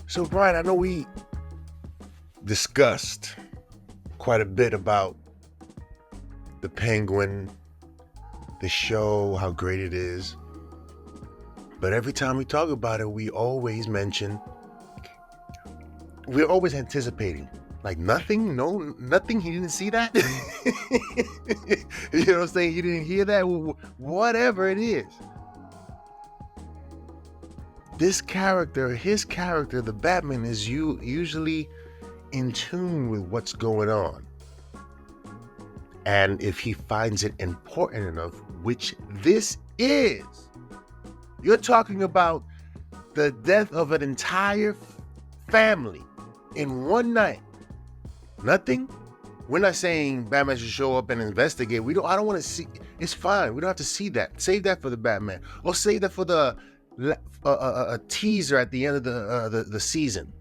So, Brian, I know we discussed quite a bit about the Penguin, the show, how great it is. But every time we talk about it, we're always anticipating. Like nothing, nothing. He didn't see that. You know what I'm saying? You didn't hear that? Whatever it is. His character, the Batman, is usually in tune with what's going on. And if he finds it important enough, which this is, you're talking about the death of an entire family in one night. Nothing. We're not saying Batman should show up and investigate. I don't want to see. It's fine. We don't have to see that. Save that for the Batman, or save that for the a teaser at the end of the season.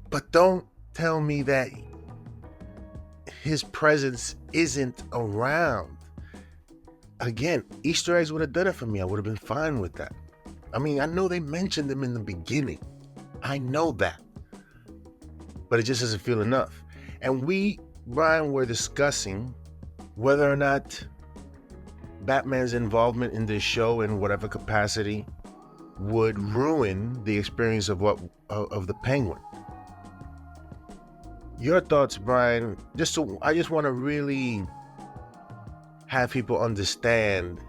But don't tell me that his presence isn't around. Again, Easter eggs would have done it for me. I would have been fine with that. I mean, I know they mentioned them in the beginning. I know that. But it just doesn't feel enough. And we, Brian, were discussing whether or not Batman's involvement in this show in whatever capacity would ruin the experience of the Penguin. Your thoughts, Brian? I just want to really have people understand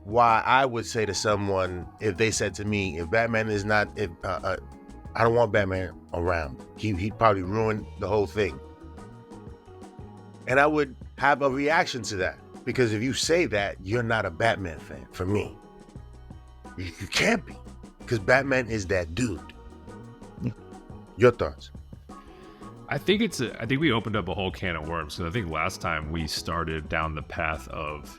why I would say to someone, if they said to me, if Batman is not, I don't want Batman around. He'd probably ruin the whole thing. And I would have a reaction to that, because if you say that, you're not a Batman fan for me. You can't be, because Batman is that dude. Your thoughts? I think we opened up a whole can of worms. So I think last time we started down the path of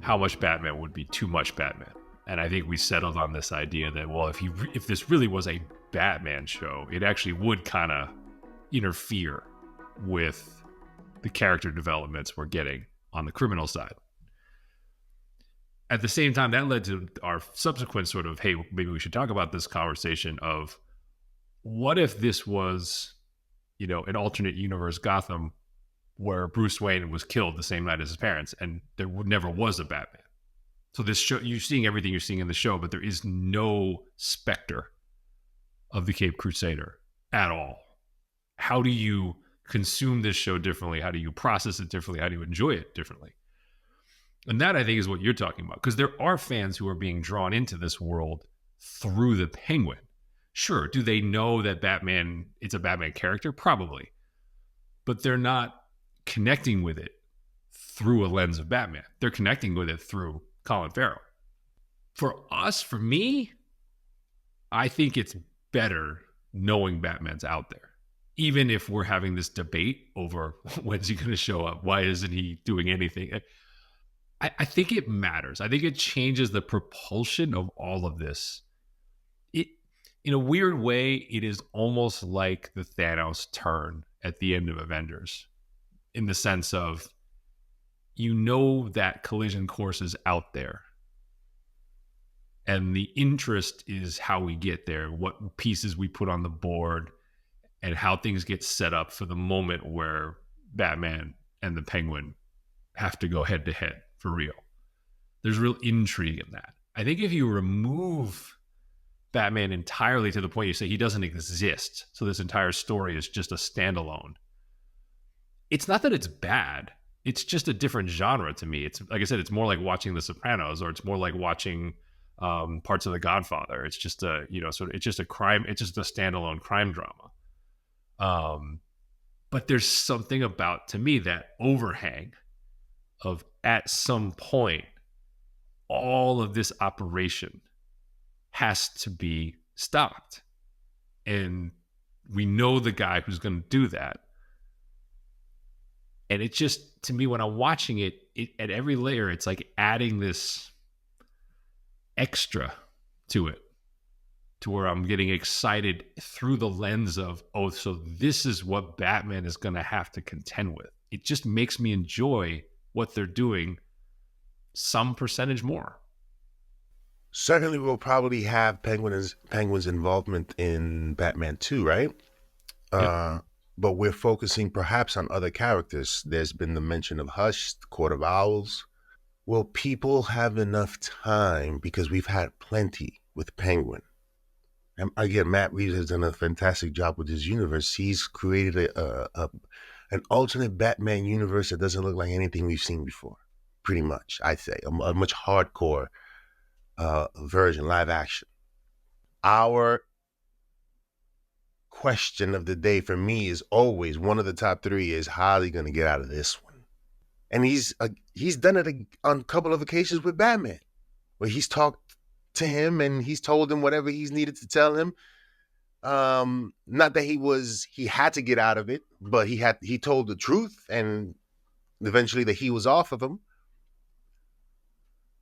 how much Batman would be too much Batman. And I think we settled on this idea that, well, if this really was a Batman show, it actually would kind of interfere with the character developments we're getting on the criminal side. At the same time, that led to our subsequent sort of, hey, maybe we should talk about this conversation of what if this was, an alternate universe Gotham where Bruce Wayne was killed the same night as his parents, and there never was a Batman. So this show, you're seeing everything you're seeing in the show, but there is no specter of the Caped Crusader at all. How do you consume this show differently? How do you process it differently? How do you enjoy it differently? And that, I think, is what you're talking about, because there are fans who are being drawn into this world through the Penguin. Sure, do they know that it's a Batman character? Probably. But they're not connecting with it through a lens of Batman. They're connecting with it through Colin Farrell. For me, I think it's better knowing Batman's out there. Even if we're having this debate over when's he going to show up, why isn't he doing anything? I think it matters. I think it changes the propulsion of all of this. In a weird way, it is almost like the Thanos turn at the end of Avengers, in the sense of, that collision course is out there. And the interest is how we get there, what pieces we put on the board, and how things get set up for the moment where Batman and the Penguin have to go head to head for real. There's real intrigue in that. I think if you remove Batman entirely to the point you say he doesn't exist, so this entire story is just a standalone, it's not that it's bad. It's just a different genre to me. It's like I said, it's more like watching The Sopranos, or it's more like watching parts of The Godfather. It's just it's just a crime. It's just a standalone crime drama. But there's something about, to me, that overhang of, at some point, all of this operation has to be stopped. And we know the guy who's going to do that. And it just, to me, when I'm watching it, at every layer, it's like adding this extra to it, to where I'm getting excited through the lens of, oh, so this is what Batman is going to have to contend with. It just makes me enjoy what they're doing some percentage more. Certainly, we'll probably have Penguin's involvement in Batman 2, right? Yep. Uh, but we're focusing perhaps on other characters. There's been the mention of Hush, the Court of Owls. Will people have enough time? Because we've had plenty with Penguin. And again, Matt Reeves has done a fantastic job with his universe. He's created an alternate Batman universe that doesn't look like anything we've seen before. Pretty much, I'd say a much hardcore version, live action. Our question of the day for me is always one of the top three is how are they going to get out of this one? And he's done it on a couple of occasions with Batman, where he's talked to him and he's told him whatever he's needed to tell him. Not that he had to get out of it, but he told the truth, and eventually that he was off of him.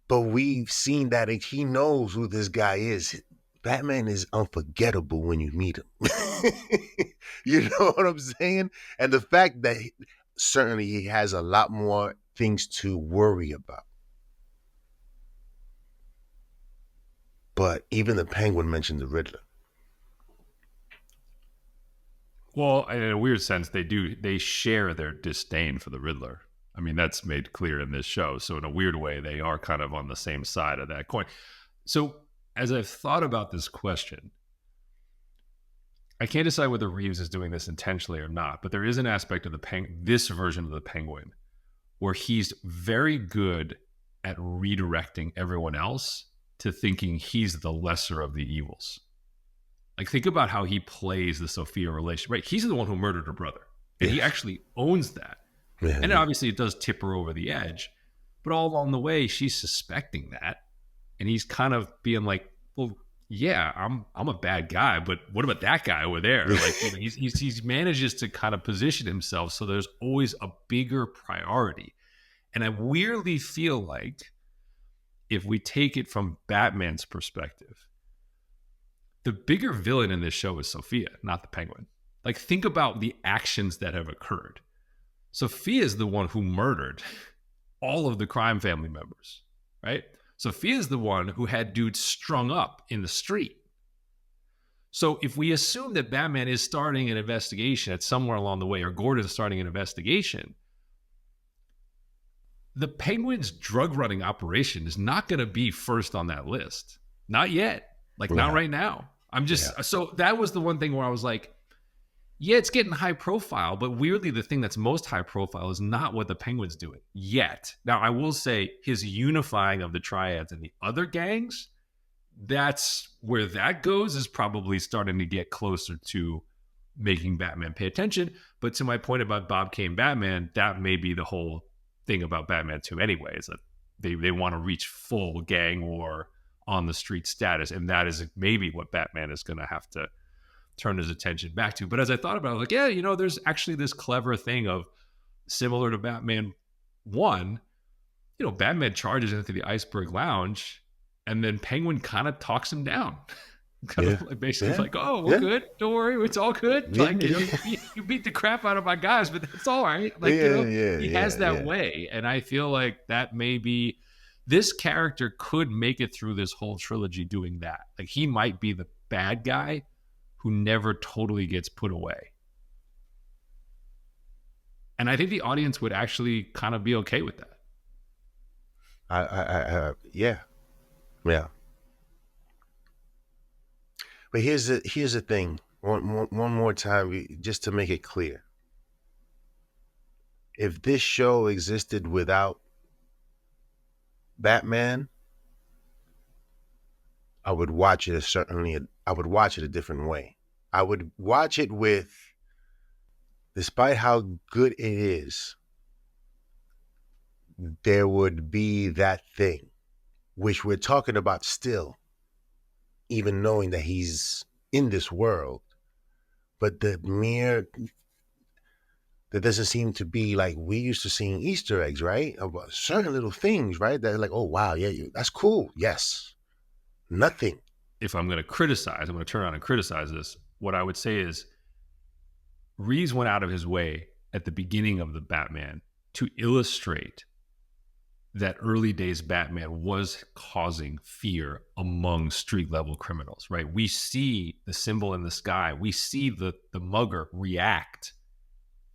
But we've seen that he knows who this guy is. Batman is unforgettable when you meet him. You know what I'm saying? And the fact that certainly he has a lot more things to worry about. But even the Penguin mentioned the Riddler. Well, in a weird sense, they share their disdain for the Riddler. I mean, that's made clear in this show. So in a weird way, they are kind of on the same side of that coin. So as I've thought about this question, I can't decide whether Reeves is doing this intentionally or not, but there is an aspect of this version of the Penguin where he's very good at redirecting everyone else to thinking he's the lesser of the evils. Like, think about how he plays the Sophia relation, right? He's the one who murdered her brother, and he actually owns that. Yeah, and obviously it does tip her over the edge, but all along the way, she's suspecting that. And he's kind of being like, well, yeah, I'm a bad guy, but what about that guy over there? Like, you know, he manages to kind of position himself so there's always a bigger priority. And I weirdly feel like if we take it from Batman's perspective, the bigger villain in this show is Sophia, not the Penguin. Like, think about the actions that have occurred. Sophia is the one who murdered all of the crime family members, right? Sophia is the one who had dudes strung up in the street. So if we assume that Batman is starting an investigation at somewhere along the way, or Gordon's starting an investigation, the Penguin's drug running operation is not going to be first on that list. Not yet. Like, not right now. So that was the one thing where I was like, yeah, it's getting high profile, but weirdly, the thing that's most high profile is not what the Penguin's doing yet. Now, I will say his unifying of the triads and the other gangs, that's where that goes, is probably starting to get closer to making Batman pay attention. But to my point about Bob Kane Batman, that may be the whole thing about Batman 2 anyway, is that they want to reach full gang war on the street status. And that is maybe what Batman is going to have to turn his attention back to. But as I thought about it, I was like, yeah, you know, there's actually this clever thing of, similar to Batman 1, you know, Batman charges into the Iceberg Lounge and then Penguin kind of talks him down. Basically like, oh, we're good. Don't worry. It's all good. Like, you know, you beat the crap out of my guys, but it's all right. Like, he has that way. And I feel like that may be, this character could make it through this whole trilogy doing that. Like, he might be the bad guy who never totally gets put away. And I think the audience would actually kind of be okay with that. Yeah. But here's the thing. One more time, just to make it clear. If this show existed without Batman, I would watch it a different way. I would watch it with, despite how good it is, there would be that thing, which we're talking about still, even knowing that he's in this world. But there doesn't seem to be, like, we used to seeing Easter eggs, right? About certain little things, right? That like, oh, wow, yeah, that's cool. Yes. Nothing. If I'm going to criticize, I'm going to turn around and criticize this. What I would say is Reeves went out of his way at the beginning of the Batman to illustrate that early days Batman was causing fear among street level criminals, right? We see the symbol in the sky. We see the mugger react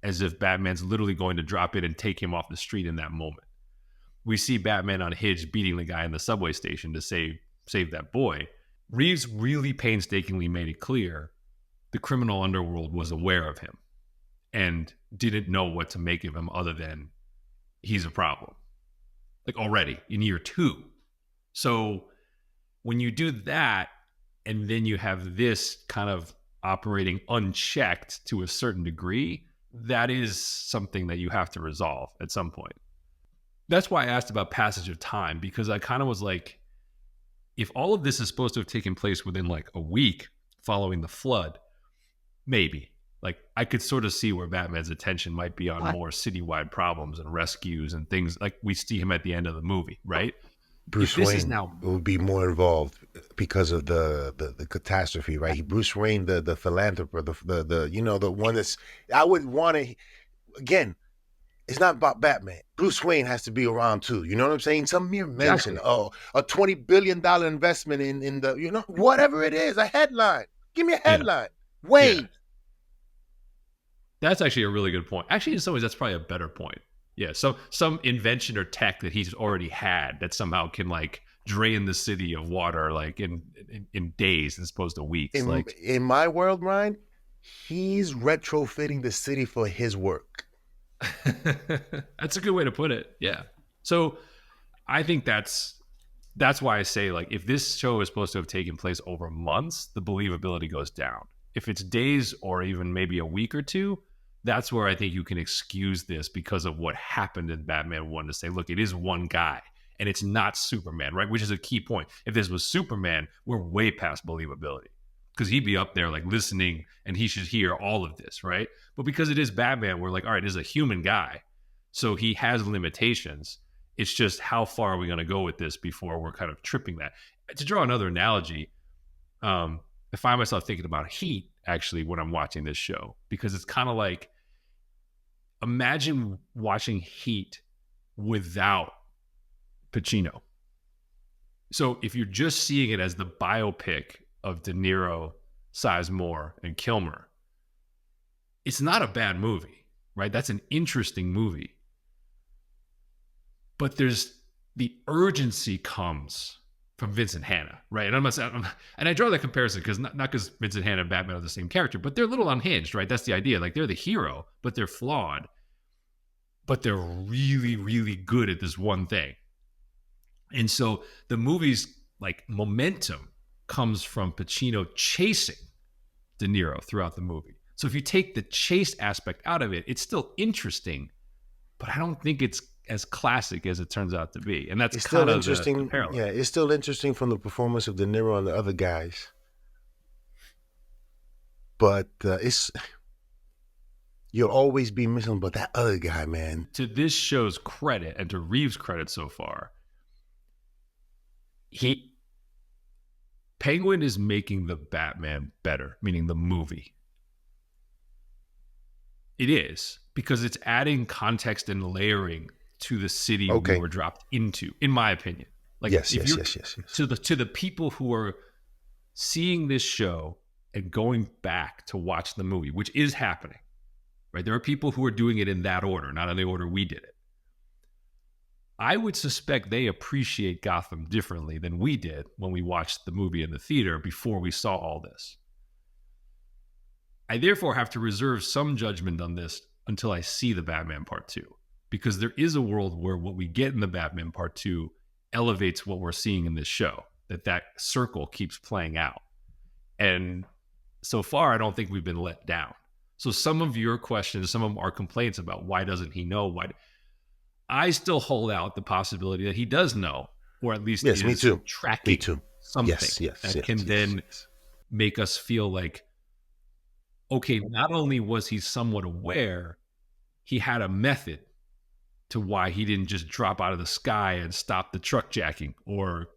as if Batman's literally going to drop in and take him off the street in that moment. We see Batman unhinged beating the guy in the subway station to save that boy. Reeves really painstakingly made it clear the criminal underworld was aware of him and didn't know what to make of him other than he's a problem. Like already in year 2. So when you do that, and then you have this kind of operating unchecked to a certain degree, that is something that you have to resolve at some point. That's why I asked about passage of time, because I kind of was like, if all of this is supposed to have taken place within like a week following the flood, maybe. Like I could sort of see where Batman's attention might be on more citywide problems and rescues and things like we see him at the end of the movie, right? Bruce Wayne will be more involved because of the catastrophe, right? Bruce Wayne, the philanthropist, the one that's, I would want to, again, it's not about Batman. Bruce Wayne has to be around too. You know what I'm saying? Some mere mention, a $20 billion investment in the, whatever it is, a headline. Give me a headline. Yeah. Wayne. Yeah. That's actually a really good point. Actually, in some ways, that's probably a better point. Yeah, so some invention or tech that he's already had that somehow can like drain the city of water like in days as opposed to weeks. In my world, Ryan, he's retrofitting the city for his work. That's a good way to put it. Yeah. So I think that's why I say like if this show is supposed to have taken place over months, the believability goes down. If it's days or even maybe a week or two, that's where I think you can excuse this because of what happened in Batman 1 to say, look, it is one guy and it's not Superman, right? Which is a key point. If this was Superman, we're way past believability because he'd be up there like listening and he should hear all of this, right? But because it is Batman, we're like, all right, this is a human guy. So he has limitations. It's just how far are we going to go with this before we're kind of tripping that? To draw another analogy, I find myself thinking about Heat actually when I'm watching this show because it's kind of like, imagine watching Heat without Pacino. So if you're just seeing it as the biopic of De Niro, Sizemore, and Kilmer, it's not a bad movie, right? That's an interesting movie. But the urgency comes from Vincent Hanna, right? And I draw that comparison because not because Vincent Hanna and Batman are the same character, but they're a little unhinged, right? That's the idea. Like they're the hero, but they're flawed. But they're really, really good at this one thing. And so the movie's like momentum comes from Pacino chasing De Niro throughout the movie. So if you take the chase aspect out of it, it's still interesting, but I don't think it's as classic as it turns out to be. And that's still interesting. Yeah, it's still interesting from the performance of De Niro and the other guys. But you'll always be missing but that other guy, man. To this show's credit and to Reeves' credit so far, Penguin is making the Batman better, meaning the movie. It is, because it's adding context and layering to the city we were dropped into, in my opinion. Like yes. To the people who are seeing this show and going back to watch the movie, which is happening, right? There are people who are doing it in that order, not in the order we did it. I would suspect they appreciate Gotham differently than we did when we watched the movie in the theater before we saw all this. I therefore have to reserve some judgment on this until I see the Batman Part 2. Because there is a world where what we get in the Batman Part 2 elevates what we're seeing in this show. That circle keeps playing out. And so far, I don't think we've been let down. So some of your questions, some of our complaints about why doesn't he know, I still hold out the possibility that he does know, or at least is me too. Tracking me too. something that can then make us feel like, okay, not only was he somewhat aware, he had a method to why he didn't just drop out of the sky and stop the truck jacking or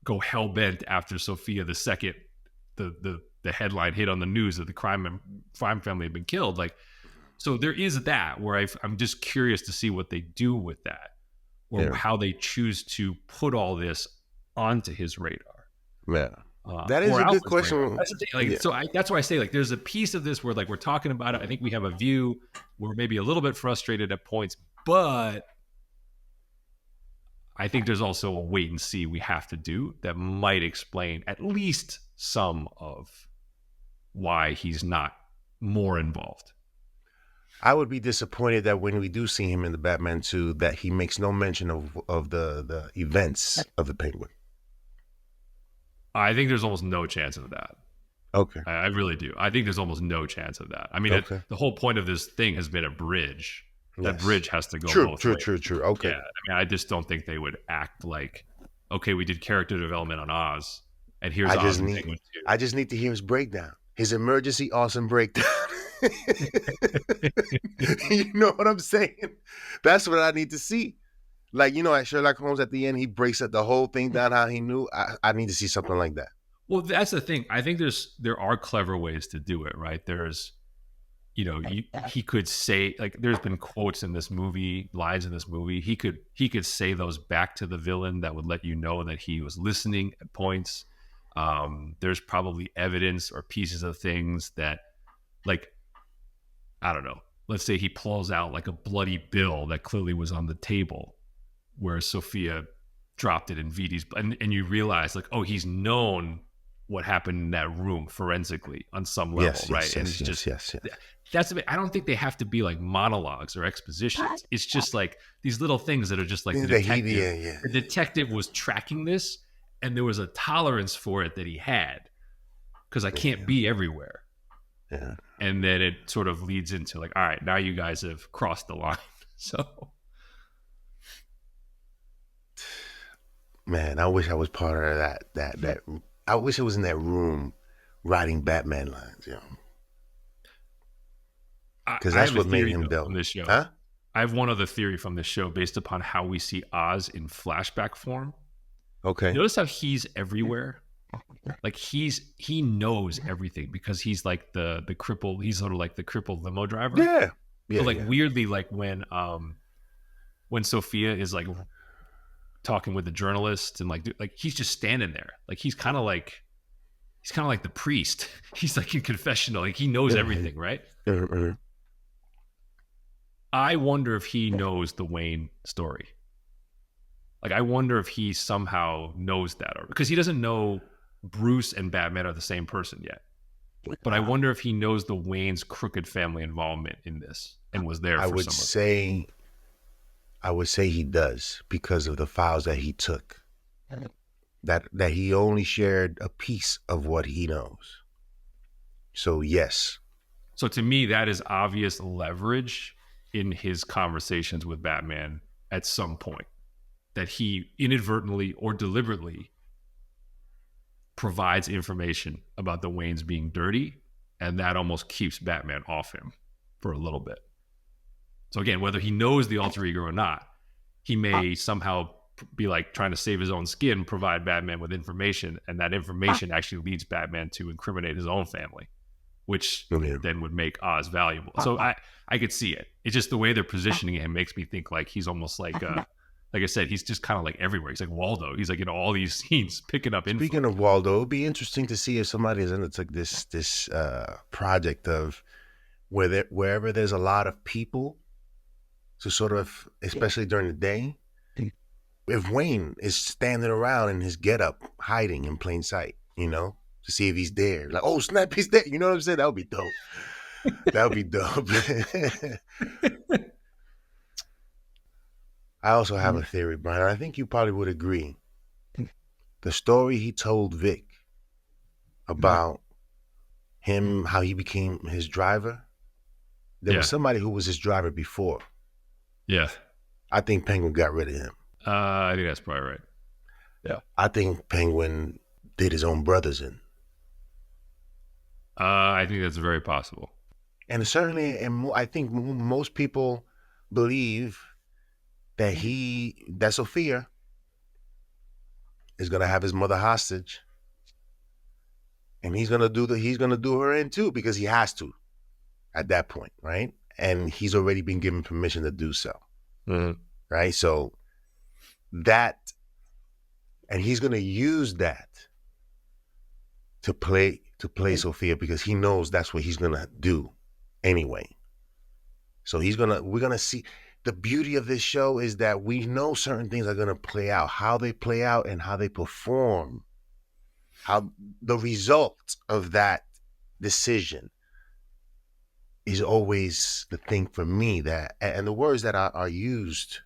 go hell-bent after Sophia the Second, the headline hit on the news that the crime family had been killed. Like, so there is that where I'm just curious to see what they do with that. or how they choose to put all this onto his radar. Yeah. That is a good question. That's the thing. Like, so that's why I say, like, there's a piece of this where, like, we're talking about it. I think we have a view. We're maybe a little bit frustrated at points, but I think there's also a wait and see we have to do that might explain at least some of why he's not more involved. I would be disappointed that when we do see him in the Batman 2, that he makes no mention of the events of the Penguin. I think there's almost no chance of that. Okay. I really do. I think there's almost no chance of that. I mean, the whole point of this thing has been a bridge. That bridge has to go both ways. True. Okay. Yeah, I mean, I just don't think they would act like, okay, we did character development on Oz, and here's Oz and Penguin 2. I just need to hear his breakdown. His emergency awesome breakdown. You know what I'm saying? That's what I need to see. Like, you know, at Sherlock Holmes at the end, he breaks the whole thing down how he knew. I need to see something like that. Well, that's the thing. I think there are clever ways to do it, right? There's, you know, he could say, like, there's been quotes in this movie, lines in this movie. He could say those back to the villain that would let you know that he was listening at points. There's probably evidence or pieces of things that, like, I don't know. Let's say he pulls out like a bloody bill that clearly was on the table where Sophia dropped it in Vidi's, and you realize, like, oh, he's known what happened in that room forensically on some level, right? And it's just that's a bit, I don't think they have to be like monologues or expositions. It's just like these little things that are just like the detective was tracking this, and there was a tolerance for it that he had because I can't be everywhere. Yeah. And then it sort of leads into like, all right, now you guys have crossed the line. So, man, I wish I was part of that. I wish I was in that room writing Batman lines, you know. Because that's what made him dope. On this show. Huh? I have one other theory from this show based upon how we see Oz in flashback form. Okay. Notice how he's everywhere. Like he knows everything because he's like the crippled. He's sort of like the crippled limo driver. Yeah. But like weirdly, like when Sophia is like talking with the journalist and like he's just standing there. Like he's kind of like the priest. He's like in confessional. Like he knows everything, right? I wonder if he knows the Wayne story. Like I wonder if he somehow knows that, or because he doesn't know Bruce and Batman are the same person yet. But I wonder if he knows the Wayne's crooked family involvement in this and was there. I would say he does because of the files that he took. That he only shared a piece of what he knows. So yes. So to me, that is obvious leverage in his conversations with Batman at some point, that he inadvertently or deliberately provides information about the Waynes being dirty, and that almost keeps Batman off him for a little bit. So again, whether he knows the alter ego or not, he may somehow be like trying to save his own skin, provide Batman with information, and that information actually leads Batman to incriminate his own family, which then would make Oz valuable. So I could see it. It's just the way they're positioning him makes me think like he's almost like I said, he's just kind of like everywhere. He's like Waldo. He's like in all these scenes picking up info. Speaking of Waldo, it'd be interesting to see if somebody has undertook this project of wherever there's a lot of people, to sort of, especially during the day, if Wayne is standing around in his getup, hiding in plain sight, you know, to see if he's there. Like, oh snap, he's there. You know what I'm saying? That would be dope. That would be dope. I also have a theory, Brian. I think you probably would agree. The story he told Vic about him, how he became his driver, there was somebody who was his driver before. Yeah. I think Penguin got rid of him. I think that's probably right. Yeah. I think Penguin did his own brothers in. I think that's very possible. And certainly, and I think most people believe that Sophia is gonna have his mother hostage, and he's gonna do her in too, because he has to at that point, right? And he's already been given permission to do so, right? So that, and he's gonna use that to play Sophia, because he knows that's what he's gonna do anyway. So we're gonna see. The beauty of this show is that we know certain things are gonna play out, how they play out and how they perform, how the result of that decision is always the thing for me, that, and the words that are used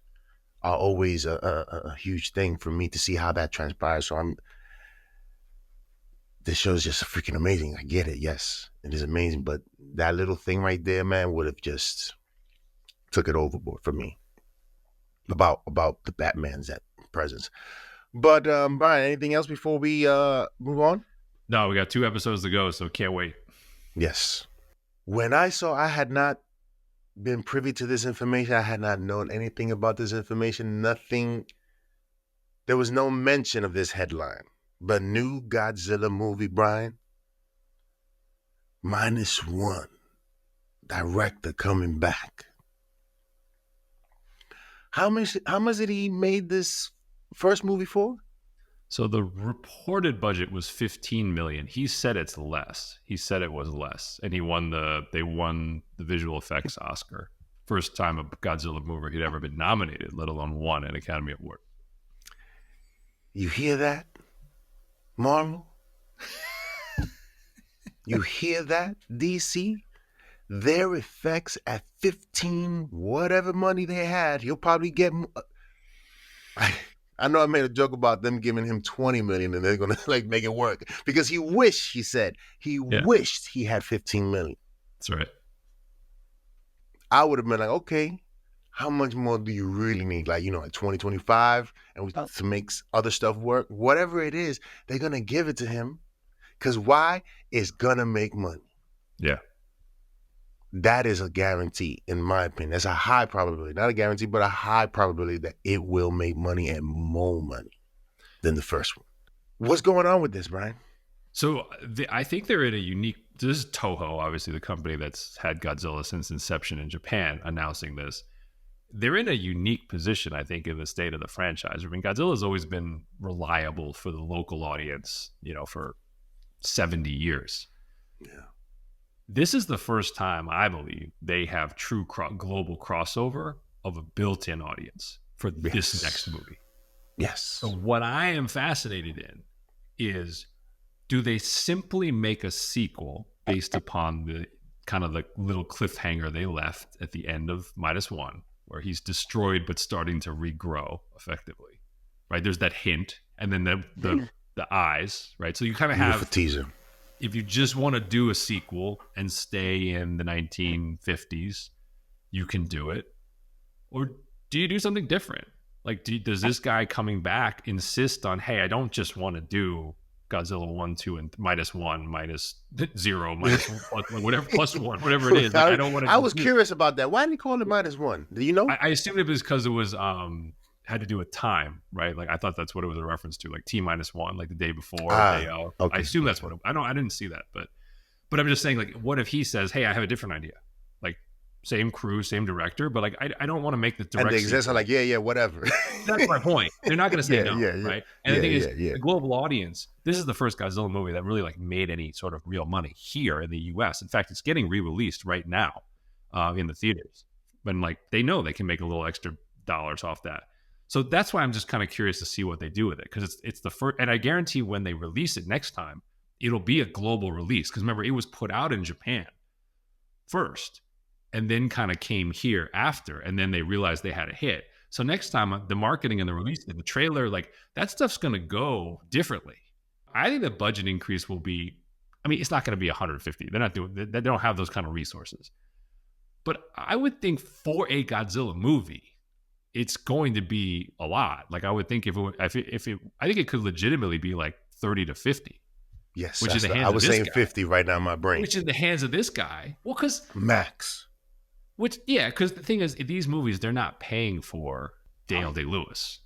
are always a huge thing for me to see how that transpires. So this show is just freaking amazing. I get it. Yes, it is amazing. But that little thing right there, man, would have just took it overboard for me about the Batman's presence. But Brian, anything else before we move on? No, we got 2 episodes to go, so can't wait. Yes. When I had not been privy to this information. I had not known anything about this information. Nothing. There was no mention of this headline. The new Godzilla movie, Brian, -1. Director coming back. How much did he made this first movie for? So the reported budget was $15 million. He said it's less. He said it was less, and they won the visual effects Oscar. First time a Godzilla movie had ever been nominated, let alone won an Academy Award. You hear that, Marvel? You hear that, DC? Their effects at 15, whatever money they had, he'll probably get. I know I made a joke about them giving him 20 million and they're going to like make it work because he wished he had 15 million. That's right. I would have been like, okay, how much more do you really need? Like, like 2025 and to make other stuff work, whatever it is, they're going to give it to him because why? It's going to make money. Yeah. That is a guarantee, in my opinion. That's a high probability, not a guarantee, but a high probability that it will make money and more money than the first one. What's going on with this, Brian? So I think they're in a unique. This is Toho, obviously the company that's had Godzilla since inception in Japan, announcing this. They're in a unique position, I think, in the state of the franchise. I mean, Godzilla's always been reliable for the local audience, for 70 years. Yeah. This is the first time, I believe, they have true global crossover of a built-in audience for this next movie. Yes. So what I am fascinated in is, do they simply make a sequel based upon the kind of the little cliffhanger they left at the end of -1, where he's destroyed but starting to regrow effectively, right? There's that hint, and then the eyes, right? So you kind of have a teaser. If you just want to do a sequel and stay in the 1950s, you can do it. Or do you do something different? Like, does this guy coming back insist on, hey, I don't just want to do Godzilla 1, 2, and -1, -0, whatever, +1, whatever it is. Like, I don't want to. I was curious about that. Why did he call it -1? Do you know? I assumed it was because it was had to do with time, right? Like I thought that's what it was a reference to, like T-1, like the day before. Okay. I assume that's what I didn't see that, but I'm just saying, like, what if he says, hey, I have a different idea, like same crew, same director, but like I don't want to make the direct. And the execs are like, yeah, whatever. That's my point. They're not going to say no, right? And the thing is, the global audience. This is the first Godzilla movie that really like made any sort of real money here in the U.S. In fact, it's getting re-released right now in the theaters, but like they know they can make a little extra dollars off that. So that's why I'm just kind of curious to see what they do with it, because it's the first, and I guarantee when they release it next time, it'll be a global release. Because remember, it was put out in Japan first, and then kind of came here after, and then they realized they had a hit. So next time, the marketing and the release, the trailer, like that stuff's going to go differently. I think the budget increase will be, I mean, it's not going to be 150. They're not doing, they don't have those kind of resources. But I would think for a Godzilla movie, it's going to be a lot. Like I would think I think it could legitimately be like 30 to 50. Yes, which is the hands I was of this saying guy, 50 right now in my brain. Which is the hands of this guy. Well, because Max. Because the thing is, these movies, they're not paying for Daniel Day-Lewis.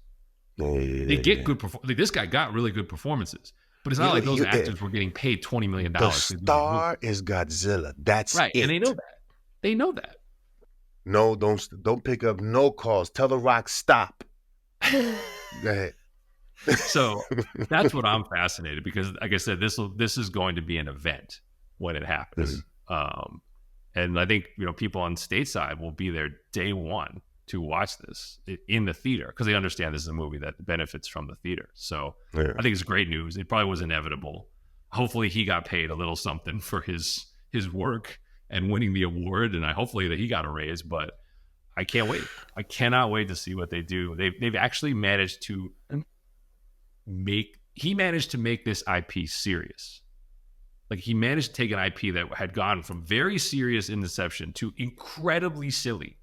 They get good like this guy got really good performances, but it's not like those actors were getting paid $20 million. The star is Godzilla. That's right, and they know that. They know that. No, don't pick up no calls. Tell The Rock stop. Go ahead. So that's what I'm fascinated because, like I said, this is going to be an event when it happens. And I think people on stateside will be there day one to watch this in the theater because they understand this is a movie that benefits from the theater. So I think it's great news. It probably was inevitable. Hopefully he got paid a little something for his work and winning the award, and hopefully that he got a raise. But I can't wait. I cannot wait to see what they do. They've actually managed to make this IP serious. Like he managed to take an IP that had gone from very serious in inception to incredibly silly.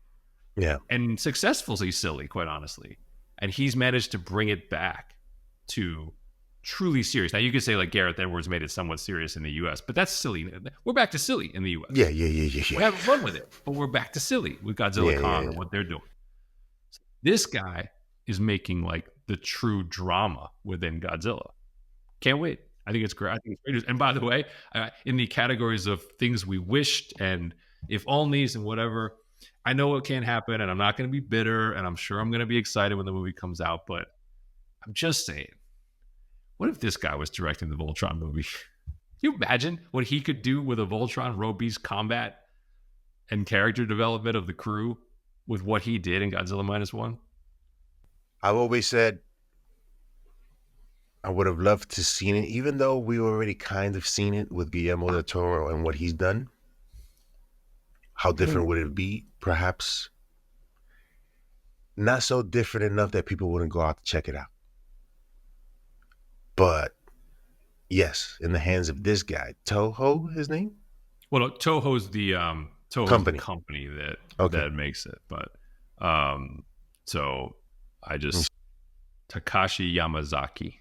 Yeah. And successfully silly, quite honestly. And he's managed to bring it back to truly serious. Now you could say like Gareth Edwards made it somewhat serious in the US, but that's silly. We're back to silly in the US. Yeah. We're having fun with it, but we're back to silly with Godzilla Kong and what they're doing. This guy is making like the true drama within Godzilla. Can't wait. I think it's great. I think it's great news. And by the way, in the categories of things we wished and if onlys and whatever, I know it can't happen, and I'm not going to be bitter, and I'm sure I'm going to be excited when the movie comes out. But I'm just saying, what if this guy was directing the Voltron movie? Can you imagine what he could do with a Voltron road beast combat and character development of the crew with what he did in Godzilla -1? I've always said I would have loved to seen it, even though we already kind of seen it with Guillermo del Toro and what he's done. How different would it be? Perhaps not so different enough that people wouldn't go out to check it out. But yes, in the hands of this guy, Toho, his name? Well, Toho's the company that makes it. But so I just Takashi Yamazaki.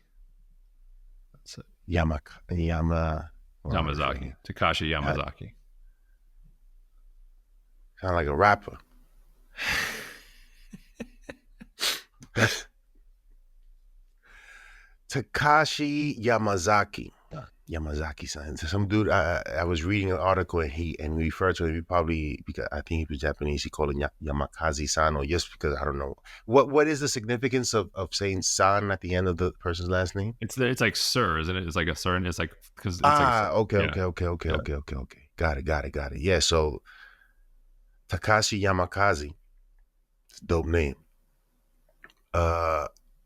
That's it. Yamazaki. Takashi Yamazaki. Sound like a rapper. Takashi Yamazaki. Yamazaki-san. Some dude, I was reading an article and he referred to him, he probably, because I think he was Japanese, he called him Yamakaze-san, or just because, I don't know. What is the significance of saying san at the end of the person's last name? It's like sir, isn't it? It's like a sir, and it's like, because it's okay. Got it. Yeah, so Takashi Yamakaze, it's a dope name.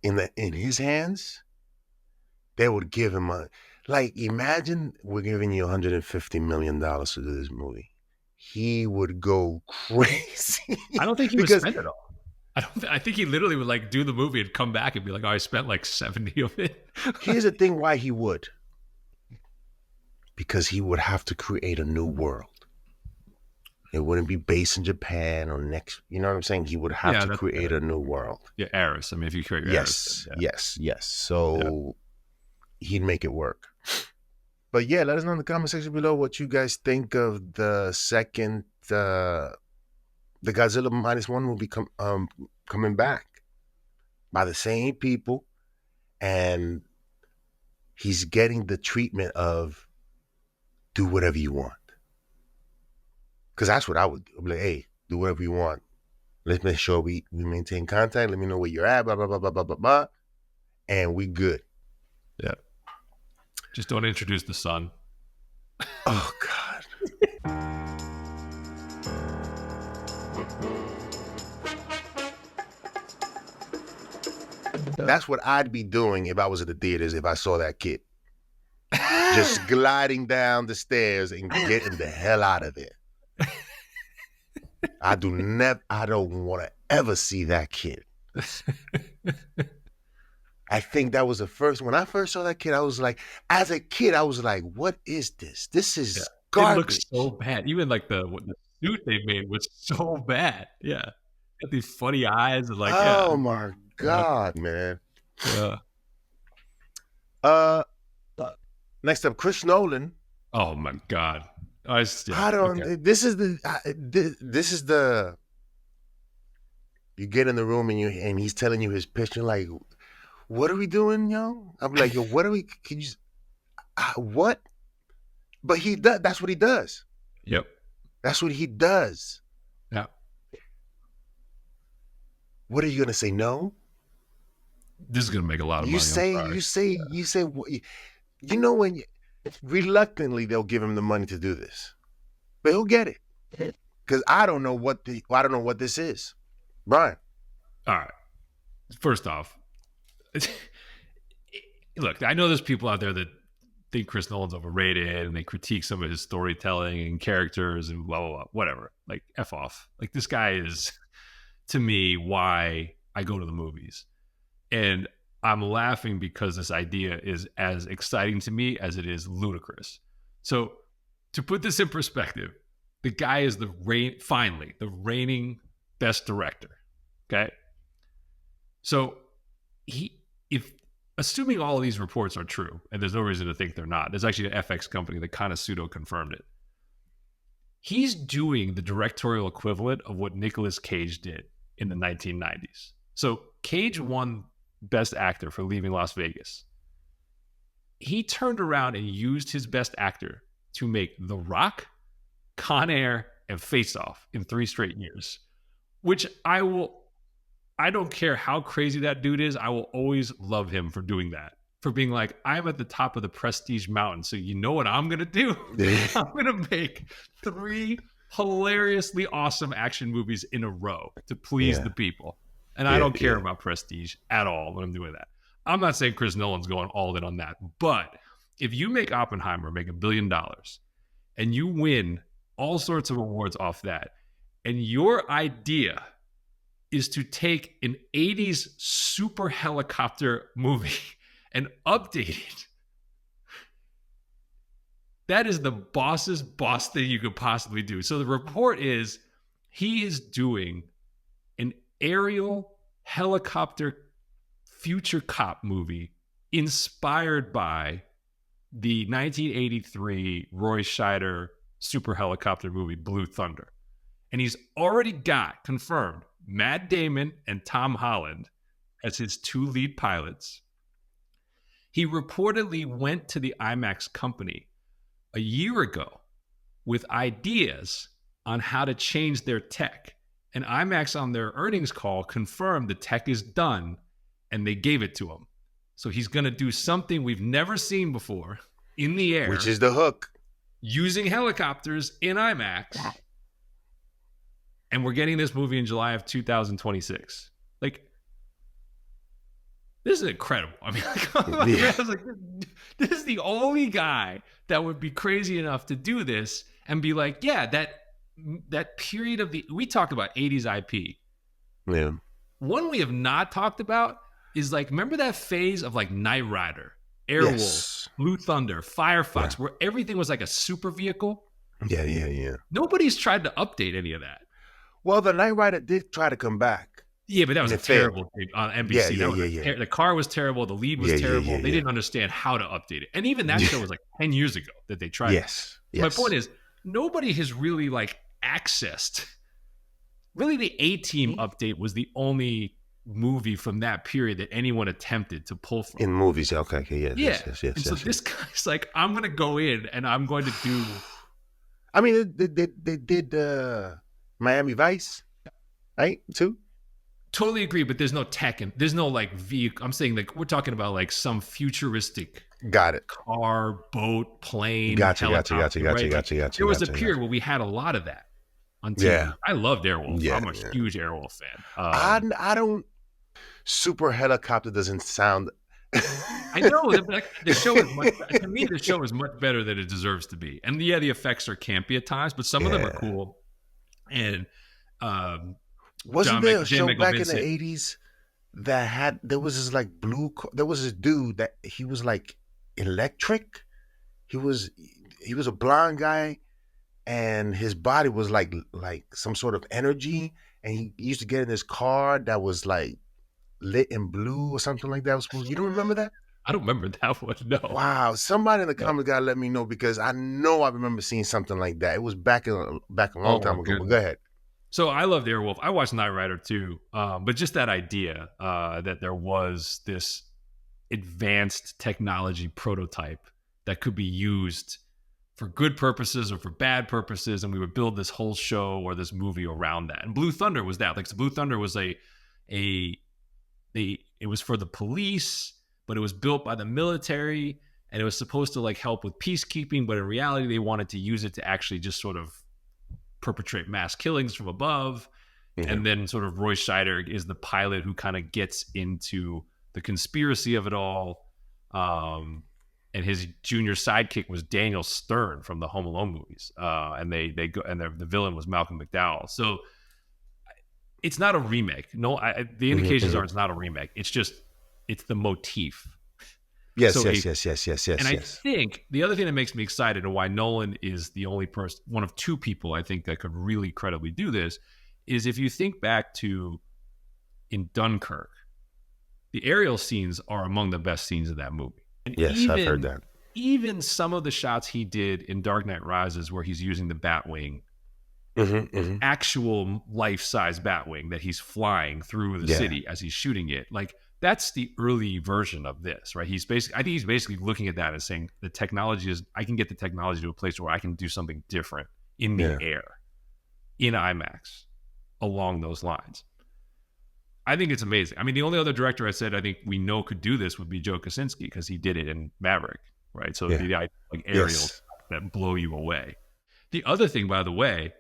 In his hands, they would give him imagine we're giving you $150 million to do this movie. He would go crazy. I don't think he would spend it all. I think he literally would do the movie and come back and be like, "Oh, I spent 70 of it." Here's the thing: why he would? Because he would have to create a new world. It wouldn't be based in Japan or next. You know what I'm saying? He would have to create a new world. Yeah, Eris. I mean, if you create Eris. Yes. So he'd make it work. But yeah, let us know in the comment section below what you guys think of the second, the Godzilla -1 movie coming back by the same people, and he's getting the treatment of do whatever you want. Because that's what I would do. I'd be like, hey, do whatever you want. Let's make sure we maintain contact. Let me know where you're at, blah, blah, blah, blah, blah, blah, blah. And we good. Yeah. Just don't introduce the sun. Oh, God. That's what I'd be doing if I was at the theaters, if I saw that kid. Just gliding down the stairs and getting the hell out of there. I don't want to ever see that kid. I think that was when I first saw that kid, I was like, as a kid, I was like, what is this? This is garbage. It looks so bad. Even the suit they made was so bad. Yeah. Got these funny eyes and oh my God, man. Yeah. Next up, Chris Nolan. Oh my God. This is the you get in the room and he's telling you his pitch. You're like, what are we doing, yo? I'm like, yo, what are we? Can you? What? But he does. That's what he does. Yep. That's what he does. Yeah. What are you gonna say? No. This is gonna make a lot of You money. I'm say, sorry. you know when reluctantly they'll give him the money to do this, but he'll get it because I don't know what this is, Brian. All right. First off, look, I know there's people out there that think Chris Nolan's overrated and they critique some of his storytelling and characters and blah, blah, blah, whatever. Like, F off. Like, this guy is, to me, why I go to the movies. And I'm laughing because this idea is as exciting to me as it is ludicrous. So, to put this in perspective, the guy is finally the reigning best director. Okay. So, if assuming all of these reports are true, and there's no reason to think they're not, there's actually an FX company that kind of pseudo confirmed it. He's doing the directorial equivalent of what Nicolas Cage did in the 1990s. So Cage won Best Actor for Leaving Las Vegas. He turned around and used his Best Actor to make The Rock, Con Air, and Face Off in 3 straight years, which I don't care how crazy that dude is. I will always love him for doing that. For being like, I'm at the top of the prestige mountain. So you know what I'm going to do? I'm going to make 3 hilariously awesome action movies in a row to please the people. And I don't care about prestige at all when I'm doing that. I'm not saying Chris Nolan's going all in on that. But if you make Oppenheimer make $1 billion and you win all sorts of awards off that, and your idea is to take an 80s super helicopter movie and update it. That is the boss's boss thing you could possibly do. So the report is he is doing an aerial helicopter future cop movie inspired by the 1983 Roy Scheider super helicopter movie Blue Thunder. And he's already got confirmed Matt Damon and Tom Holland as his 2 lead pilots. He reportedly went to the IMAX company a year ago with ideas on how to change their tech. And IMAX on their earnings call confirmed the tech is done and they gave it to him. So he's going to do something we've never seen before in the air. Which is the hook. Using helicopters in IMAX. And we're getting this movie in July of 2026. Like, this is incredible. I mean, I was like, this is the only guy that would be crazy enough to do this and be like, yeah, that period of we talk about 80s IP. Yeah. One we have not talked about is like, remember that phase of like Knight Rider, Airwolf, Blue Thunder, Firefox, where everything was like a super vehicle? Yeah. Nobody's tried to update any of that. Well, the Knight Rider did try to come back. Yeah, but that was a terrible thing on NBC. Yeah. The car was terrible. The lead was terrible. They didn't understand how to update it. And even that show was like 10 years ago that they tried. Yes. My point is, nobody has really like accessed. Really, the A-Team update was the only movie from that period that anyone attempted to pull from. In movies, okay, yes. And so this guy's like, I'm going to go in and I'm going to do... I mean, they did Miami Vice, right, too? Totally agree, but there's no tech and there's no like vehicle. I'm saying like we're talking about like some futuristic car, boat, plane. Gotcha. There was a period where we had a lot of that on TV. Yeah. I loved Airwolf. Yeah, I'm a huge Airwolf fan. I don't. Super helicopter doesn't sound. I know the show is much. To me, the show is much better than it deserves to be. And yeah, the effects are campy at times, but some of them are cool. And wasn't there a show back in the 80s that there was this like there was this dude that he was like electric. He was a blonde guy and his body was like some sort of energy, and he used to get in this car that was like lit in blue or something like that. You don't remember that? I don't remember that one. No. Wow. Somebody in the comments gotta let me know, because I know I remember seeing something like that. It was back a long time ago. But go ahead. So I loved Airwolf. I watched Knight Rider too. But just that idea that there was this advanced technology prototype that could be used for good purposes or for bad purposes, and we would build this whole show or this movie around that. And Blue Thunder was that. Like, so Blue Thunder was a it was for the police, but it was built by the military, and it was supposed to like help with peacekeeping, but in reality they wanted to use it to actually just sort of perpetrate mass killings from above. And then sort of Roy Scheider is the pilot who kind of gets into the conspiracy of it all. And his junior sidekick was Daniel Stern from the Home Alone movies. And they go, and the villain was Malcolm McDowell. So it's not a remake. No, the indications are it's not a remake. It's just, it's the motif. Yes, So yes. And I think the other thing that makes me excited and why Nolan is the only person, one of two people I think that could really credibly do this, is if you think back to in Dunkirk, the aerial scenes are among the best scenes of that movie. And yes, I've heard that. Even some of the shots he did in Dark Knight Rises where he's using the Batwing, actual life-size Batwing that he's flying through the city as he's shooting it, like that's the early version of this, right? I think he's basically looking at that and saying the technology is, I can get the technology to a place where I can do something different in the air, in IMAX, along those lines. I think it's amazing. I mean, the only other director I said I think we know could do this would be Joe Kosinski because he did it in Maverick, right? So it'd be like aerials that blow you away. The other thing, by the way,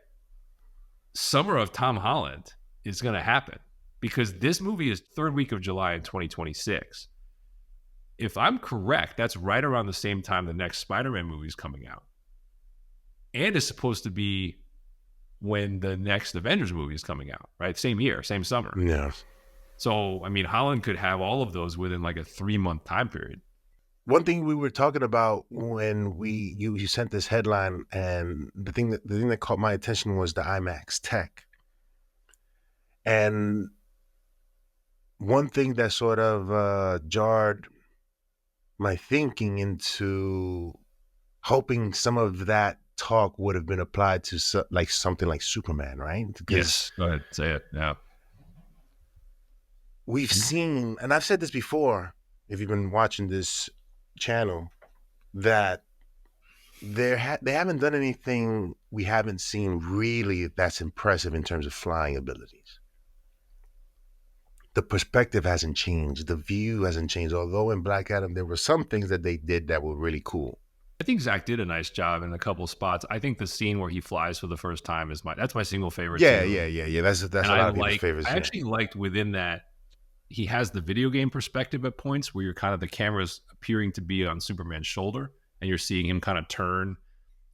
Summer of Tom Holland is going to happen because this movie is third week of July in 2026. If I'm correct, that's right around the same time the next Spider-Man movie is coming out. And it's supposed to be when the next Avengers movie is coming out, right? Same year, same summer. Yeah. So, I mean, Holland could have all of those within like a 3-month time period. One thing we were talking about when you sent this headline, and the thing that caught my attention was the IMAX tech. And one thing that sort of jarred my thinking into hoping some of that talk would have been applied to like something like Superman, right? Yes, go ahead, say it. Yeah, we've seen, and I've said this before, if you've been watching this channel, that they haven't done anything we haven't seen really that's impressive in terms of flying abilities. The perspective hasn't changed, the view hasn't changed. Although in Black Adam there were some things that they did that were really cool. I think Zach did a nice job in a couple spots. I think the scene where he flies for the first time is that's my single favorite. Yeah. That's and a lot of people's favorites. I actually liked within that he has the video game perspective at points where you're kind of the camera's appearing to be on Superman's shoulder and you're seeing him kind of turn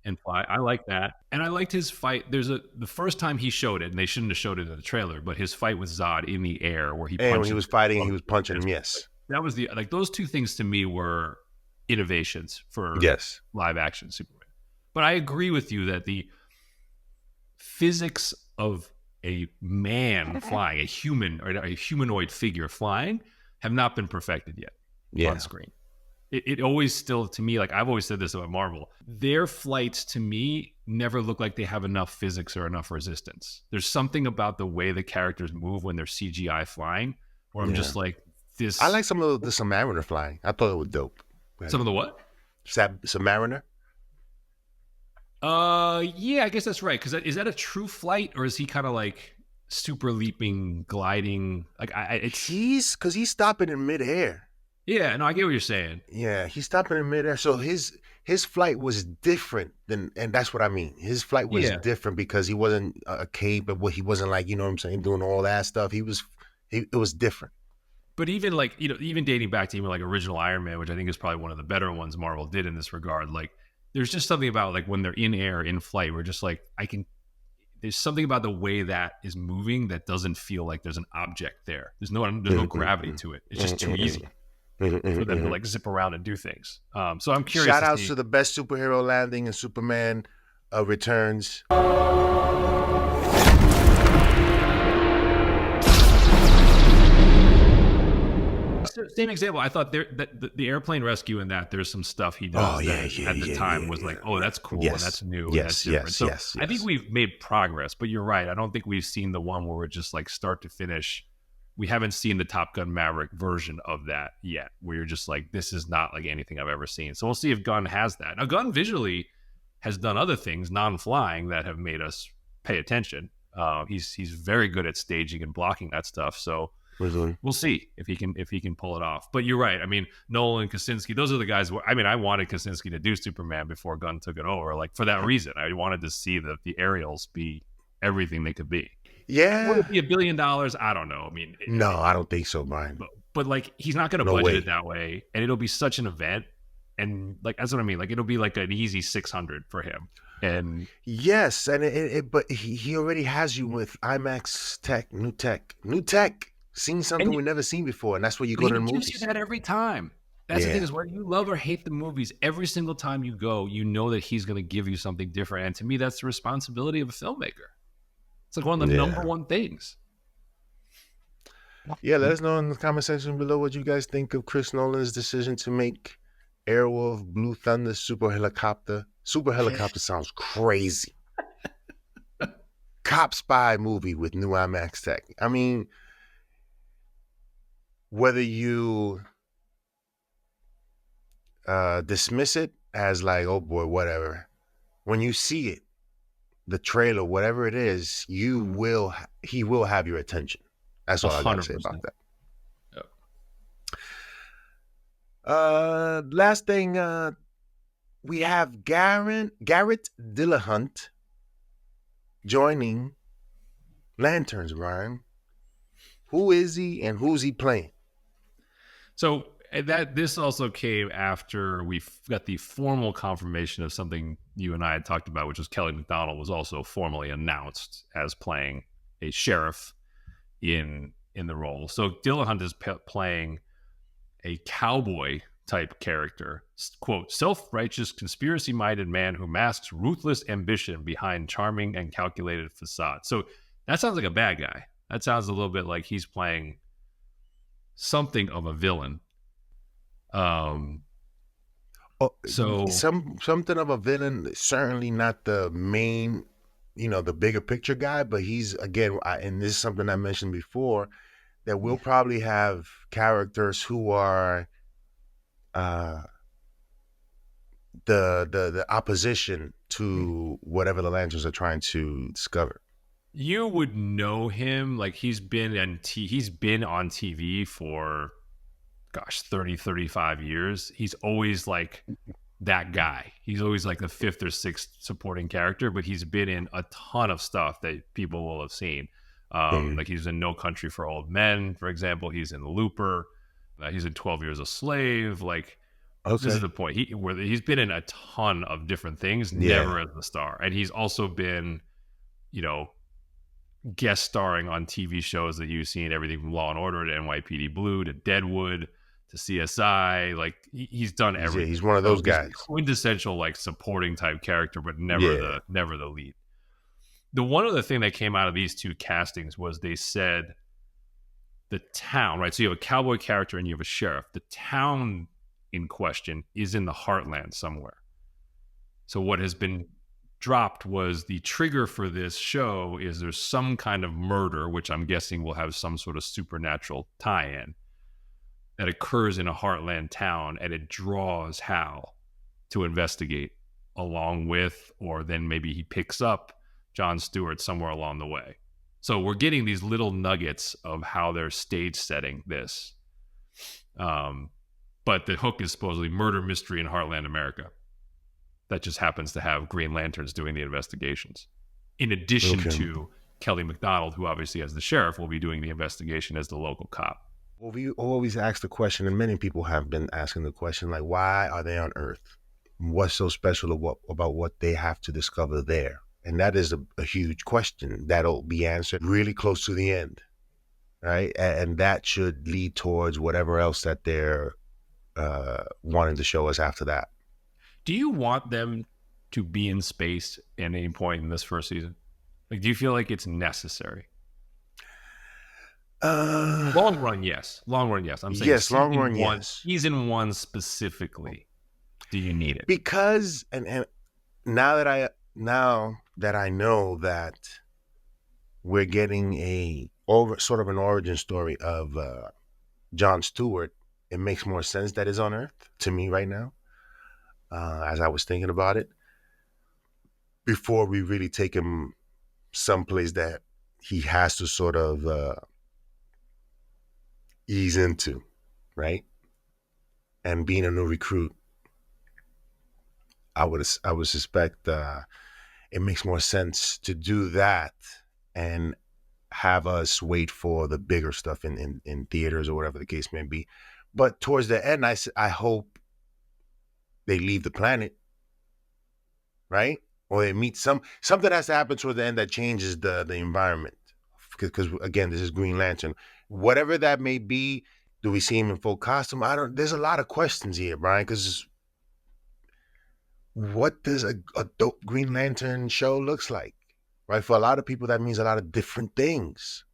and fly. I like that. And I liked his fight. The first time he showed it, and they shouldn't have showed it in the trailer, but his fight with Zod in the air where he punched when he was fighting, he was punching him. Yes. That was those two things to me were innovations for live action Superman. But I agree with you that the physics of a man flying, a human or a humanoid figure flying, have not been perfected yet on screen. It always still, to me, like I've always said this about Marvel, their flights to me never look like they have enough physics or enough resistance. There's something about the way the characters move when they're CGI flying where I'm just like, this. I like some of the Submariner flying. I thought it was dope. Some of the what? Submariner? Yeah, I guess that's right. Because is that a true flight, or is he kind of like super leaping, gliding? Like he's stopping in midair. Yeah, no, I get what you're saying. Yeah, he's stopping in midair. So his flight was different and that's what I mean. His flight was different because he wasn't a cape, but he wasn't like, you know what I'm saying, doing all that stuff. It was different. But even like, even dating back to even like original Iron Man, which I think is probably one of the better ones Marvel did in this regard, like there's just something about like when they're in air, in flight, we're just like, there's something about the way that is moving that doesn't feel like there's an object there. There's no gravity to it. It's just too easy for them to like zip around and do things. So I'm curious. Shout outs to the best superhero landing in Superman Returns. Same example. I thought that the airplane rescue in that there's some stuff he does at the time was like, oh, that's cool and that's new and that's different. So I think we've made progress, but you're right. I don't think we've seen the one where we're just like start to finish. We haven't seen the Top Gun Maverick version of that yet, where you're just like, this is not like anything I've ever seen. So we'll see if Gunn has that. Now, Gunn visually has done other things, non-flying, that have made us pay attention. He's very good at staging and blocking that stuff. So we'll see if he can pull it off. But you're right. I mean, Nolan, Kaczynski, those are the guys. I mean, I wanted Kaczynski to do Superman before Gunn took it over. Like for that reason, I wanted to see the aerials be everything they could be. Yeah. Would it be $1 billion? I don't know. I mean, no, I don't think so, Brian. But like, he's not going to budget it that way, and it'll be such an event. And like, that's what I mean. Like, it'll be like an easy 600 for him. And yes, and but he already has you with IMAX tech, new tech, seeing something we've never seen before, and that's where you go to the movies. He gives you that every time. That's the thing, is whether you love or hate the movies, every single time you go, you know that he's going to give you something different. And to me, that's the responsibility of a filmmaker. It's like one of the number one things. Yeah, let us know in the comment section below what you guys think of Chris Nolan's decision to make Airwolf, Blue Thunder, Super Helicopter. Super Helicopter sounds crazy. Cop spy movie with new IMAX tech. I mean, whether you dismiss it as like, oh boy, whatever, when you see it, the trailer, whatever it is, he will have your attention. That's all I gotta say about that. Yep. Last thing, we have Garrett Dillahunt joining Lanterns, Brian. Who is he and who's he playing? So this also came after we got the formal confirmation of something you and I had talked about, which was Kelly MacDonald was also formally announced as playing a sheriff in the role. So Dillahunt is playing a cowboy type character, quote, self-righteous, conspiracy-minded man who masks ruthless ambition behind charming and calculated facade. So that sounds like a bad guy. That sounds a little bit like he's playing something of a villain. So something of a villain, certainly not the main, the bigger picture guy, but he's, again, and this is something I mentioned before, that we'll probably have characters who are the opposition to whatever the Lanterns are trying to discover. You would know him, like he's been on TV for 35 years. He's always like that guy. He's always like the fifth or sixth supporting character, but he's been in a ton of stuff that people will have seen. Like he's in No Country for Old Men, for example. He's in Looper. He's in 12 Years a Slave. Like, this is the point. He's been in a ton of different things, never as the star. And he's also been, guest starring on TV shows that you've seen, everything from Law and Order to NYPD Blue to Deadwood to CSI. Like, he's done everything. Yeah, he's one of those guys. Quintessential, like, supporting type character, but never the lead. The one other thing that came out of these two castings was they said the town, right? So you have a cowboy character and you have a sheriff. The town in question is in the Heartland somewhere. So what has been dropped was the trigger for this show is there's some kind of murder, which I'm guessing will have some sort of supernatural tie-in, that occurs in a Heartland town, and it draws Hal to investigate along with, or then maybe he picks up Jon Stewart somewhere along the way. So we're getting these little nuggets of how they're stage setting this. But the hook is supposedly murder mystery in Heartland America. That just happens to have Green Lanterns doing the investigations. In addition to Kelly MacDonald, who obviously as the sheriff will be doing the investigation as the local cop. Well, we always ask the question, and many people have been asking the question, like, why are they on Earth? What's so special about what they have to discover there? And that is a huge question that'll be answered really close to the end, right? And that should lead towards whatever else that they're wanting to show us after that. Do you want them to be in space at any point in this first season? Like, do you feel like it's necessary? Long run, yes. I'm saying yes. Long run, yes. Season 1 specifically. Do you need it? Because and now that I know that we're getting sort of an origin story of Jon Stewart, it makes more sense that is on Earth to me right now. As I was thinking about it, before we really take him someplace that he has to sort of ease into, right? And being a new recruit, I would suspect it makes more sense to do that and have us wait for the bigger stuff in theaters or whatever the case may be. But towards the end, I hope they leave the planet, right? Or they meet something has to happen towards the end that changes the environment. Because again, this is Green Lantern. Whatever that may be, do we see him in full costume? I don't. There's a lot of questions here, Brian. Because what does a dope Green Lantern show looks like, right? For a lot of people, that means a lot of different things.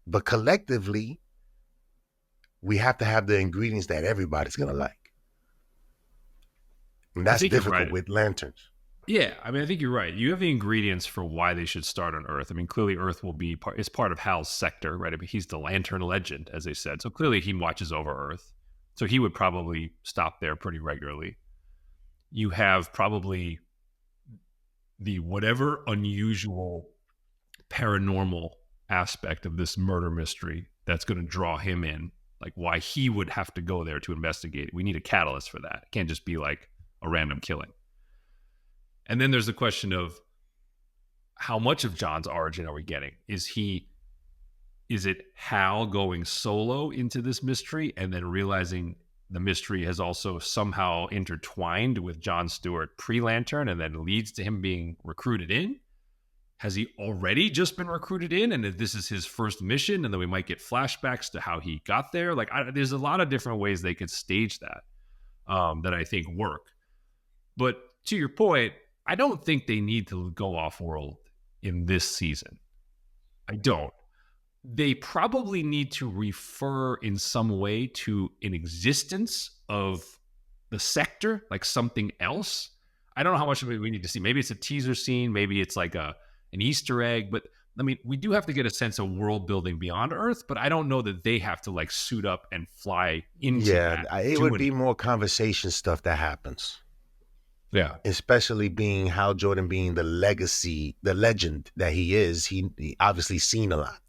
But collectively, we have to have the ingredients that everybody's gonna like, and I that's think you're difficult right. with lanterns. Yeah, I mean, I think you're right. You have the ingredients for why they should start on Earth. I mean, clearly Earth will be is part of Hal's sector, right? I mean, he's the Lantern Legend, as they said. So clearly he watches over Earth. So he would probably stop there pretty regularly. You have probably the whatever unusual paranormal aspect of this murder mystery that's going to draw him in, like why he would have to go there to investigate it. We need a catalyst for that. It can't just be like a random killing. And then there's the question of how much of John's origin are we getting? Is it Hal going solo into this mystery and then realizing the mystery has also somehow intertwined with John Stewart pre-Lantern and then leads to him being recruited in? Has he already just been recruited in and this is his first mission and then we might get flashbacks to how he got there? Like there's a lot of different ways they could stage that that I think work. But to your point, I don't think they need to go off-world in this season. I don't. They probably need to refer in some way to an existence of the sector, like something else. I don't know how much of it we need to see. Maybe it's a teaser scene. Maybe it's like an Easter egg. But I mean, we do have to get a sense of world building beyond Earth, but I don't know that they have to like suit up and fly into Yeah, that. it would be more conversation stuff that happens. Yeah. Especially being Hal Jordan being the legacy, the legend that he is. He obviously seen a lot.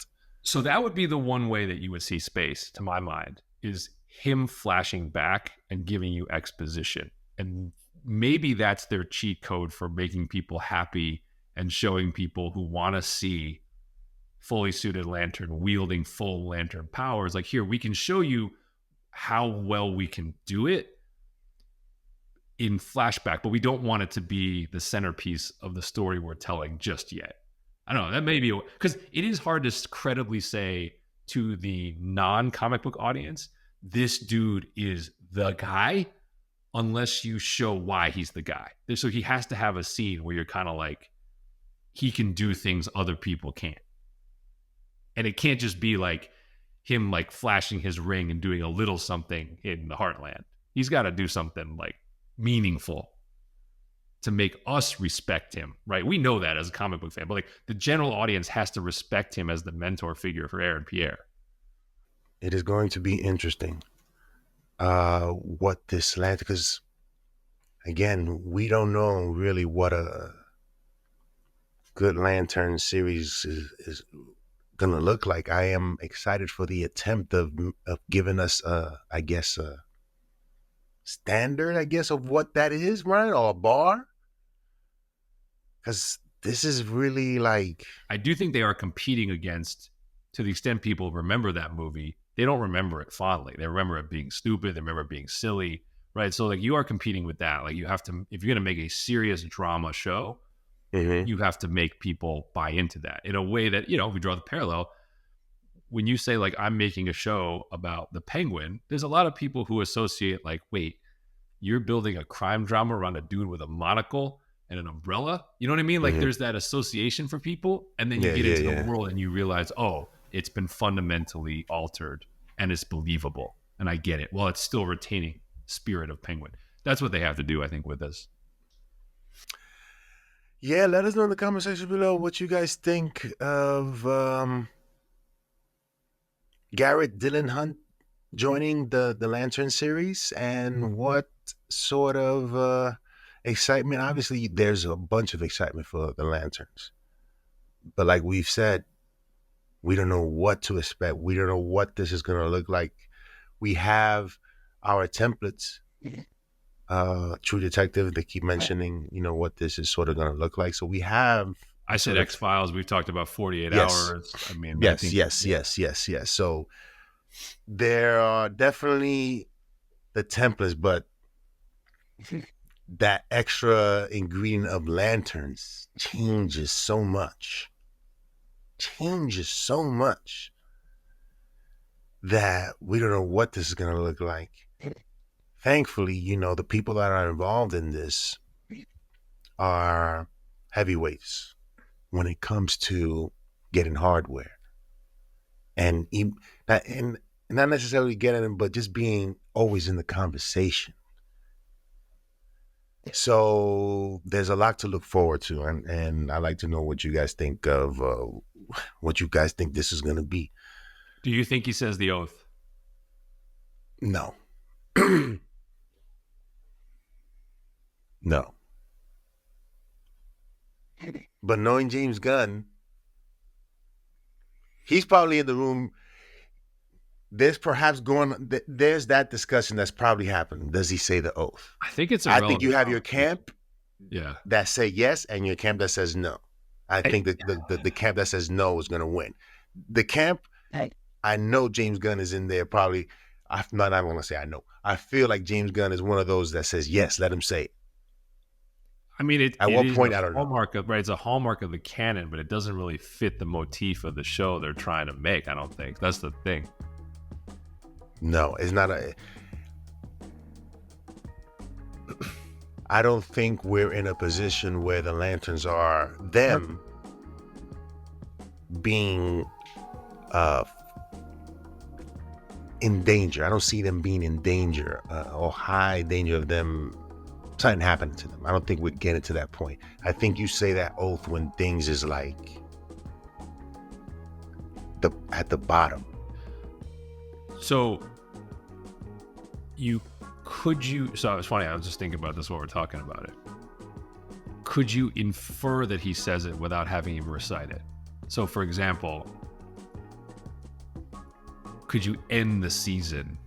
So that would be the one way that you would see space, to my mind, is him flashing back and giving you exposition. And maybe that's their cheat code for making people happy and showing people who want to see fully suited Lantern wielding full Lantern powers. Like, here, we can show you how well we can do it in flashback, but we don't want it to be the centerpiece of the story we're telling just yet. I don't know. That may be because it is hard to credibly say to the non-comic book audience, this dude is the guy, unless you show why he's the guy. So he has to have a scene where you're kind of like, he can do things other people can't. And it can't just be like him like flashing his ring and doing a little something in the Heartland. He's got to do something like meaningful to make us respect him, right? We know that as a comic book fan, but like the general audience has to respect him as the mentor figure for Aaron Pierre. It is going to be interesting what this Lantern, because again, we don't know really what a good Lantern series is going to look like. I am excited for the attempt of giving us, I guess, a standard, I guess, of what that is, right? Or a bar. Because this is really like... I do think they are competing against, to the extent people remember that movie, they don't remember it fondly. They remember it being stupid. They remember it being silly, right? So like you are competing with that. Like you have to, if you're going to make a serious drama show, you have to make people buy into that in a way that, you know, if we draw the parallel, when you say like, I'm making a show about the Penguin, there's a lot of people who associate like, wait, you're building a crime drama around a dude with a monocle and an umbrella. You know what I mean? Like there's that association for people. And then you get into the world and you realize, oh, it's been fundamentally altered and it's believable. And I get it. Well, it's still retaining spirit of Penguin. That's what they have to do, I think, with this. Yeah, let us know in the comment section below what you guys think of Garrett Dylan Hunt joining the Lantern series and what sort of excitement. Obviously, there's a bunch of excitement for the Lanterns. But like we've said, we don't know what to expect. We don't know what this is going to look like. We have our templates. True Detective, they keep mentioning, what this is sort of going to look like. So we have. I said X-Files. We've talked about 48 Yes. hours. I mean, yes, I think, yes. So there are definitely the templates, but that extra ingredient of lanterns changes so much that we don't know what this is going to look like. Thankfully, the people that are involved in this are heavyweights when it comes to getting hardware and not necessarily getting them, but just being always in the conversation. So there's a lot to look forward to, and I'd like to know what you guys think of what you guys think this is going to be. Do you think he says the oath? No. No. But knowing James Gunn, he's probably in the room. There's that discussion that's probably happening. Does he say the oath? I think it's I think you have your camp that say yes and your camp that says no. I think the camp that says no is going to win. The camp, I know James Gunn is in there probably. I'm not going to say I know. I feel like James Gunn is one of those that says yes, let him say it. I mean, at what point, I don't know. It's a hallmark of the canon, but it doesn't really fit the motif of the show they're trying to make, I don't think. That's the thing. No, it's not I don't think we're in a position where the lanterns are them being in danger. I don't see them being in danger or high danger of them something happening to them. I don't think we're getting to that point. I think you say that oath when things is like at the bottom. So it's funny, I was just thinking about this while we're talking about it. Could you infer that he says it without having him recite it? So for example, could you end the season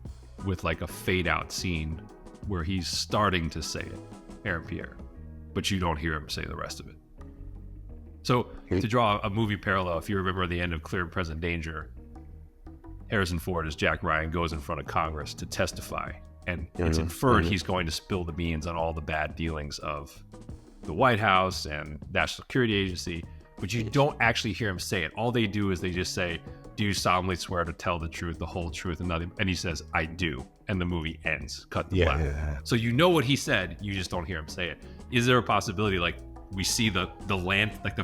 with like a fade out scene where he's starting to say it, Aaron Pierre, but you don't hear him say the rest of it? So to draw a movie parallel, if you remember the end of Clear and Present Danger, Harrison Ford as Jack Ryan goes in front of Congress to testify, and it's inferred he's going to spill the beans on all the bad dealings of the White House and National Security Agency, but you don't actually hear him say it. All they do is they just say, "Do you solemnly swear to tell the truth, the whole truth, and nothing?" And he says, "I do," and the movie ends. Cut to black. Yeah. So you know what he said, you just don't hear him say it. Is there a possibility, like, we see the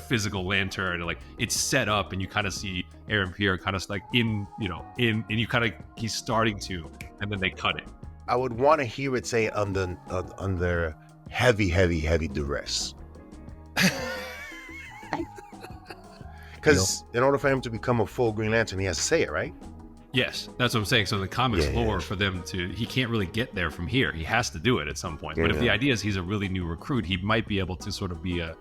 physical lantern, like it's set up, and you kind of see Aaron Pierre kind of like and you kind of he's starting to, and then they cut it? I would want to hear it say it under heavy duress. Because in order for him to become a full Green Lantern, he has to say it, right? Yes, that's what I'm saying. So the comics lore for them he can't really get there from here. He has to do it at some point. But if the idea is he's a really new recruit, he might be able to sort of be a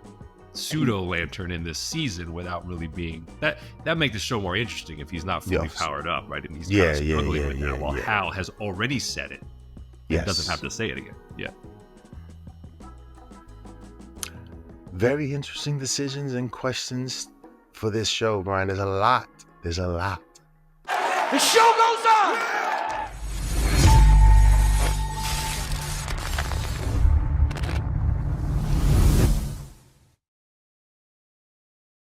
pseudo lantern in this season without really being that makes the show more interesting if he's not fully powered up, right? And he's kind of struggling with that while Hal has already said it. He doesn't have to say it again. Yeah. Very interesting decisions and questions for this show, Brian. There's a lot. The show goes on!